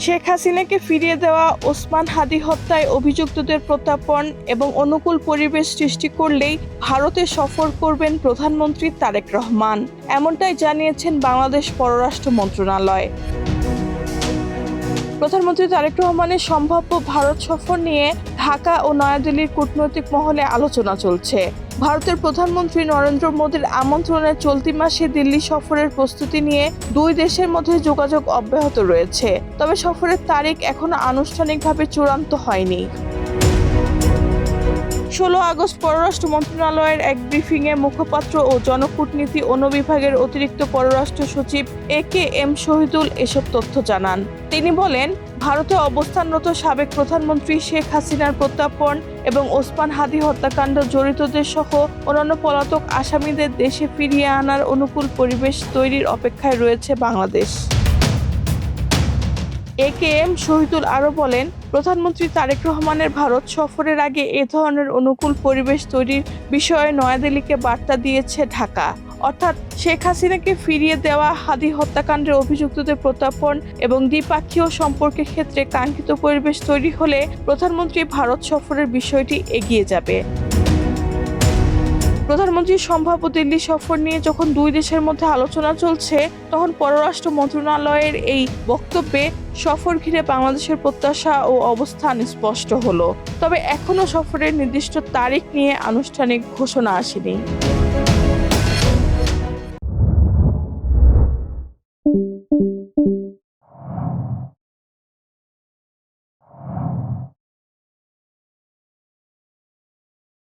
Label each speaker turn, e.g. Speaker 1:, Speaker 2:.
Speaker 1: শেখ হাসিনাকে ফিরিয়ে দেওয়া, ওসমান হাদি হত্যায় অভিযুক্তদের প্রত্যর্পণ এবং অনুকূল পরিবেশ সৃষ্টি করলেই ভারতে সফর করবেন প্রধানমন্ত্রী তারেক রহমান, এমনটাই জানিয়েছেন বাংলাদেশ পররাষ্ট্র মন্ত্রণালয়। প্রধানমন্ত্রী তারেক রহমানের সম্ভাব্য ভারত সফর নিয়ে ঢাকা ও নয়াদিল্লির কূটনৈতিক মহলে আলোচনা চলছে। ভারতের প্রধানমন্ত্রী নরেন্দ্র মোদীর আমন্ত্রণে চলতি মাসে দিল্লি সফরের প্রস্তুতি নিয়ে দুই দেশের মধ্যে যোগাযোগ অব্যাহত রয়েছে, তবে সফরের তারিখ এখনো আনুষ্ঠানিকভাবে চূড়ান্ত হয়নি। 16 আগস্ট পররাষ্ট্র মন্ত্রণালয়ের এক ব্রিফিংয়ে মুখপাত্র ও জনকূটনীতি অনুবিভাগের অতিরিক্ত পররাষ্ট্র সচিব AKM শহীদুল এসব তথ্য জানান। তিনি বলেন, ভারতে অবস্থানরত সাবেক প্রধানমন্ত্রী শেখ হাসিনার প্রত্যর্পণ এবং ওসমান হাদি হত্যাকাণ্ড জড়িতদের সহ অন্যান্য পলাতক আসামিদের দেশে ফিরিয়ে আনার অনুকূল পরিবেশ তৈরির অপেক্ষায় রয়েছে বাংলাদেশ। AKM শহীদুল আরও বলেন, প্রধানমন্ত্রী তারেক রহমানের ভারত সফরের আগে এ ধরনের অনুকূল পরিবেশ তৈরির বিষয়ে নয়াদিল্লিকে বার্তা দিয়েছে ঢাকা। অর্থাৎ শেখ হাসিনাকে ফিরিয়ে দেওয়া, হাদি হত্যাকাণ্ডের অভিযুক্তদের প্রত্যর্পণ এবং দ্বিপাক্ষীয় সম্পর্কের ক্ষেত্রে কাঙ্ক্ষিত পরিবেশ তৈরি হলে প্রধানমন্ত্রী ভারত সফরের বিষয়টি এগিয়ে যাবে। প্রধানমন্ত্রীর সম্ভাব্য দিল্লি সফর নিয়ে যখন দুই দেশের মধ্যে আলোচনা চলছে, তখন পররাষ্ট্র মন্ত্রণালয়ের এই বক্তব্যে সফর ঘিরে বাংলাদেশের প্রত্যাশা ও অবস্থান স্পষ্ট হলো। তবে এখনো সফরের নির্দিষ্ট তারিখ নিয়ে আনুষ্ঠানিক ঘোষণা আসেনি।